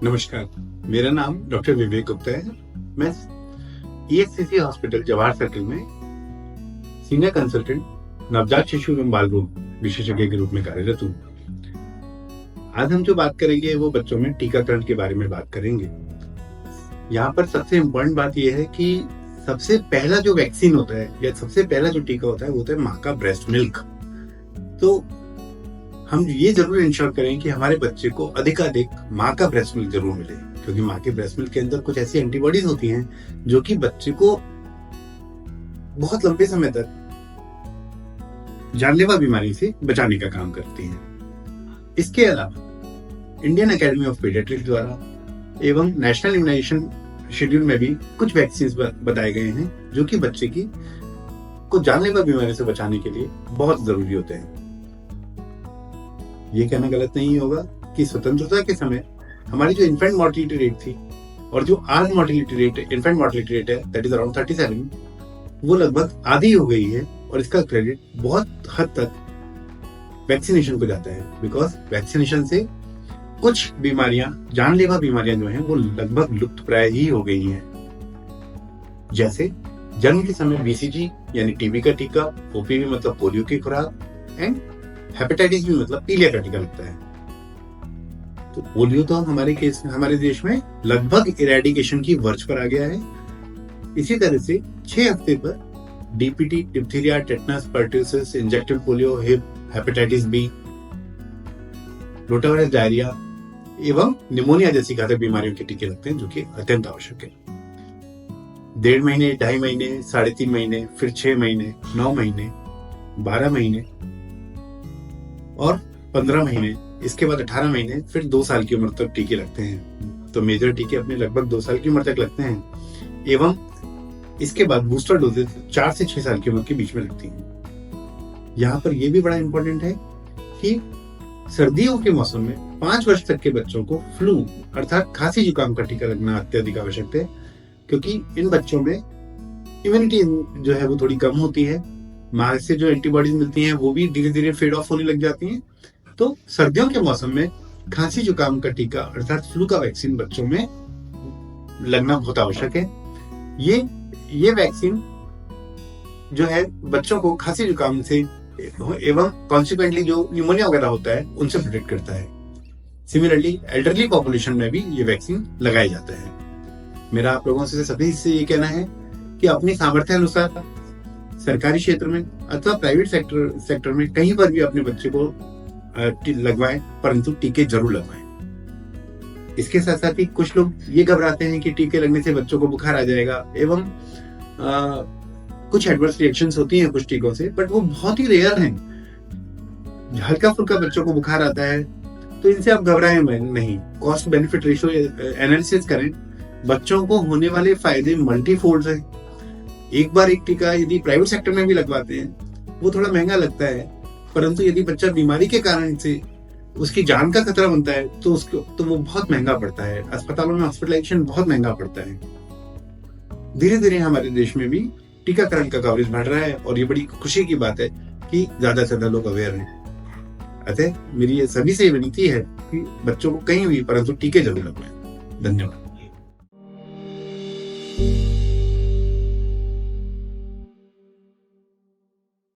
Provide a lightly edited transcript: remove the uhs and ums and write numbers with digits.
नमस्कार, मेरा नाम डॉक्टर विवेक गुप्ता है। मैं ईएससीसी हॉस्पिटल जवाहर सर्किल में सीनियर कंसल्टेंट नवजात शिशु एवं बाल रोग विशेषज्ञ के रूप में कार्यरत हूँ। आज हम जो बात करेंगे वो बच्चों में टीकाकरण के बारे में बात करेंगे। यहाँ पर सबसे इम्पोर्टेंट बात यह है कि सबसे पहला जो वैक्सीन होता है या सबसे पहला जो टीका होता है वो होता है माँ का ब्रेस्ट मिल्क। तो हम ये जरूर इंश्योर करें कि हमारे बच्चे को अधिकाधिक माँ का ब्रेस्ट मिल्क जरूर मिले, क्योंकि माँ के ब्रेस्ट मिल्क के अंदर कुछ ऐसी एंटीबॉडीज होती हैं जो कि बच्चे को बहुत लंबे समय तक जानलेवा बीमारी से बचाने का काम करती हैं। इसके अलावा इंडियन एकेडमी ऑफ पीडियाट्रिक्स द्वारा एवं नेशनल इम्यूनाइजेशन शेड्यूल में भी कुछ वैक्सीन बताए गए हैं जो कि बच्चे की को जानलेवा बीमारी से बचाने के लिए बहुत जरूरी होते हैं। ये कहना गलत नहीं होगा कि स्वतंत्रता के समय हमारी जो इन्फेंट मोर्टिलिटी रेट थी और जो आज mortality rate infant mortality rate है दैट इज अराउंड 37, वो लगभग आधी हो गई है और इसका क्रेडिट बहुत हद तक वैक्सीनेशन को जाता है। बिकॉज वैक्सीनेशन से कुछ बीमारियां, जानलेवा बीमारियां जो हैं वो लगभग लुप्त प्राय ही हो गई हैं। जैसे जन्म के समय बीसीजी यानी टीबी का टीका, ओपीवी मतलब पोलियो की खुराक एंड हेपेटाइटिस बी मतलब पीलिया का टीका लगता है। तो पोलियो तो हमारे देश में लगभग इरेडिकेशन की वर्ज पर आ गया है। इसी तरह से 6 हफ्ते पर DPT, diphtheria, tetanus, pertussis, injectable polio, hepatitis B, rotavirus diarrhoea एवं निमोनिया जैसी घातक बीमारियों के टीके लगते हैं जो कि अत्यंत आवश्यक है। 1.5 महीने, 2.5 महीने, 3.5 महीने, फिर 6 महीने, 9 महीने, 12 महीने और 15 महीने, इसके बाद 18 महीने, फिर 2 साल की उम्र तक टीके लगते हैं। तो मेजर टीके अपने लगभग 2 साल की उम्र तक लगते हैं एवं इसके बाद बूस्टर डोजेज 4 से 6 साल की उम्र के बीच में लगती हैं। यहाँ पर यह भी बड़ा इंपॉर्टेंट है कि सर्दियों के मौसम में 5 वर्ष तक के बच्चों को फ्लू अर्थात खांसी जुकाम का टीका लगना अत्यधिक आवश्यक है, क्योंकि इन बच्चों में इम्यूनिटी जो है वो थोड़ी कम होती है। माँ से जो एंटीबॉडीज मिलती हैं वो भी धीरे धीरे फेड ऑफ होने लग जाती हैं। तो सर्दियों के मौसम में खांसी जुकाम का टीका अर्थात फ्लू का वैक्सीन बच्चों में लगना बहुत आवश्यक है। ये वैक्सीन जो है बच्चों को खांसी जुकाम से एवं कॉन्सिक्वेंटली जो निमोनिया वगैरह होता है उनसे प्रोटेक्ट करता है। सिमिलरली एल्डरली पॉपुलेशन में भी ये वैक्सीन लगाया जाता है। मेरा आप लोगों से सभी से ये कहना है कि अपनी सामर्थ्य अनुसार सरकारी क्षेत्र में अथवा प्राइवेट सेक्टर में कहीं पर भी अपने बच्चे को लगवाएं, परंतु टीके जरूर लगवाएं। इसके साथ साथ ही कुछ लोग ये घबराते हैं कि टीके लगने से बच्चों को बुखार आ जाएगा एवं कुछ एडवर्स रिएक्शंस होती हैं कुछ टीकों से, बट वो बहुत ही रेयर हैं। हल्का फुल्का बच्चों को बुखार आता है तो इनसे आप घबराएं नहीं। कॉस्ट बेनिफिट रेशियो एनालिसिस करें। बच्चों को होने वाले फायदे मल्टीफोल्ड हैं। एक बार एक टीका यदि प्राइवेट सेक्टर में भी लगवाते हैं वो थोड़ा महंगा लगता है, परंतु यदि बच्चा बीमारी के कारण से उसकी जान का खतरा बनता है तो वो बहुत महंगा पड़ता है। अस्पतालों में हॉस्पिटलाइजेशन बहुत महंगा पड़ता है। धीरे धीरे हमारे देश में भी टीकाकरण का कवरेज बढ़ रहा है और ये बड़ी खुशी की बात है कि ज्यादा से ज्यादा लोग अवेयर हैं। अतः मेरी ये सभी से विनती है कि बच्चों को कहीं भी परंतु टीके जरूर लगवाएं। धन्यवाद।